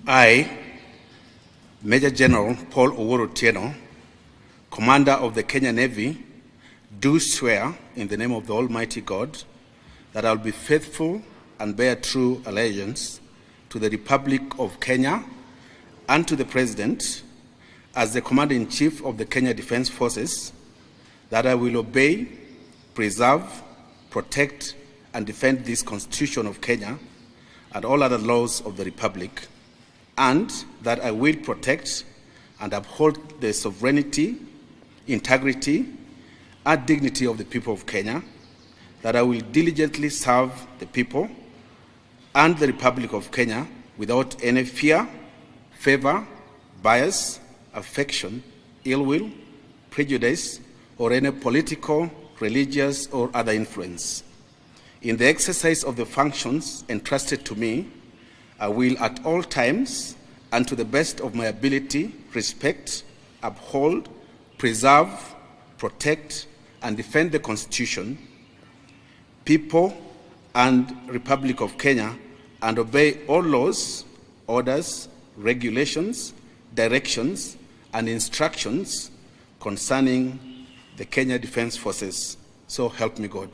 I, Major General Paul Owuor Otieno, Commander of the Kenya Navy, do swear in the name of the Almighty God that I will be faithful and bear true allegiance to the Republic of Kenya and to the President as the Commander-in-Chief of the Kenya Defence Forces, that I will obey, preserve, protect, and defend this Constitution of Kenya and all other laws of the Republic, and that I will protect and uphold the sovereignty, integrity, and dignity of the people of Kenya, that I will diligently serve the people and the Republic of Kenya without any fear, favor, bias, affection, ill will, prejudice, or any political, religious, or other influence. In the exercise of the functions entrusted to me, I will at all times and to the best of my ability respect, uphold, preserve, protect, and defend the Constitution, people, and Republic of Kenya, and obey all laws, orders, regulations, directions, and instructions concerning the Kenya Defence Forces. So help me God.